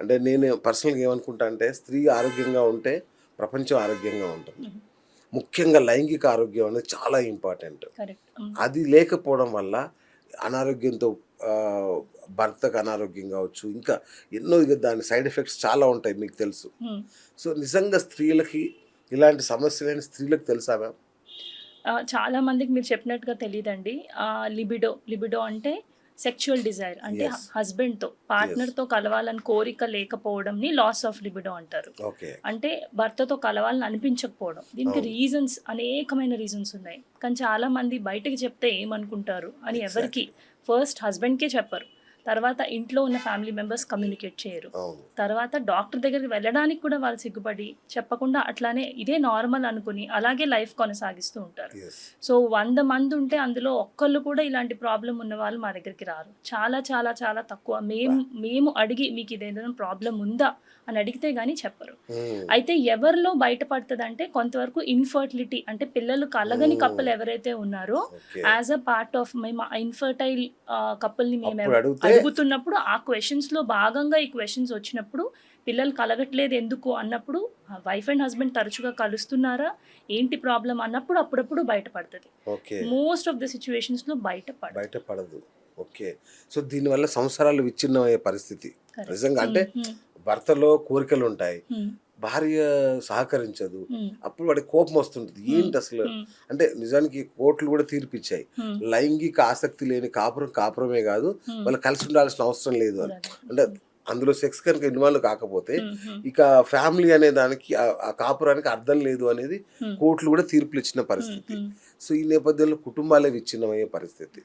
అంటే నేను పర్సనల్గా ఏమనుకుంటా అంటే స్త్రీ ఆరోగ్యంగా ఉంటే ప్రపంచం ఆరోగ్యంగా ఉంటుంది. ముఖ్యంగా లైంగిక ఆరోగ్యం అనేది చాలా ఇంపార్టెంట్. కరెక్ట్. అది లేకపోవడం వల్ల అనారోగ్యంతో భర్తకు అనారోగ్యం కావచ్చు, ఇంకా ఎన్నో ఇక దాని సైడ్ ఎఫెక్ట్స్ చాలా ఉంటాయి మీకు తెలుసు. సో నిజంగా స్త్రీలకి ఇలాంటి సమస్యలైన స్త్రీలకు తెలుసా మ్యామ్? చాలా మందికి మీరు చెప్పినట్టుగా తెలీదండి. లిబిడో అంటే సెక్షువల్ డిజైర్, అంటే Yes. హస్బెండ్తో పార్ట్నర్తో కలవాలని కోరిక లేకపోవడంని లాస్ ఆఫ్ లిబిడో అంటారు. ఓకే. అంటే భర్తతో కలవాలని అనిపించకపోవడం. దీనికి అవును. రీజన్స్, అనేకమైన రీజన్స్ ఉన్నాయి. కానీ చాలా మంది బయటకు చెప్తే ఏమనుకుంటారు అని ఎవరికి ఫస్ట్ హస్బెండ్కే చెప్పరు. తర్వాత ఇంట్లో ఉన్న ఫ్యామిలీ మెంబర్స్ కమ్యూనికేట్ చేయరు. అవును. తర్వాత డాక్టర్ దగ్గరికి వెళ్ళడానికి కూడా వాళ్ళు సిగ్గుపడి చెప్పకుండా అట్లానే ఇదే నార్మల్ అనుకుని అలాగే లైఫ్ కొనసాగిస్తూ ఉంటారు. Yes. సో 100 మంది ఉంటే అందులో ఒక్కళ్ళు కూడా ఇలాంటి ప్రాబ్లం ఉన్న వాళ్ళు మా దగ్గరికి రారు. చాలా చాలా చాలా తక్కువ. మేము అడిగి మీకు ఇదేదైనా ప్రాబ్లం ఉందా అని అడిగితే గానీ చెప్పరు. అయితే ఎవరిలో బయటపడుతుందంటే కొంతవరకు ఇన్ఫర్టిలిటీ, అంటే పిల్లలు కలగని కప్పులు ఎవరైతే ఉన్నారో Okay. As a part of మేము ఇన్ఫర్టైల్ కపుల్ని మేము అప్పుడు అడిగితే అడుగుతున్నప్పుడు ఆ క్వశ్చన్స్లో భాగంగా ఈ క్వశ్చన్స్ వచ్చినప్పుడు పిల్లలు కలగట్లేదు ఎందుకు అన్నప్పుడు వైఫ్ అండ్ హస్బెండ్ తరచుగా కలుస్తున్నారా ఏంటి ప్రాబ్లం అన్నప్పుడు అప్పుడప్పుడు బయటపడుతుంది. ఓకే. మోస్ట్ ఆఫ్ ద సిచ్యువేషన్స్లో బయటపడదు. ఓకే. సో దీనివల్ల సంసారాలు విచ్ఛిన్నమయ్యే పరిస్థితి. నిజంగా అంటే భర్తలో కోరికలు ఉంటాయి, భార్య సహకరించదు, అప్పుడు వాడికి కోపం వస్తుంటుంది. ఏంటి అసలు అంటే నిజానికి కోర్టులు కూడా తీర్పిచ్చాయి, లైంగిక ఆసక్తి లేని కాపురమే కాదు, వాళ్ళు కలిసి ఉండాల్సిన అవసరం లేదు అని. అంటే అందులో సెక్స్ కనుక ఇన్వాల్వ్ కాకపోతే ఇక ఫ్యామిలీ అనే దానికి ఆ కాపురానికి అర్థం లేదు అనేది కోర్టులు కూడా తీర్పులు ఇచ్చిన పరిస్థితి. సో ఈ నేపథ్యంలో కుటుంబాలే విచ్ఛిన్నమయ్యే పరిస్థితి.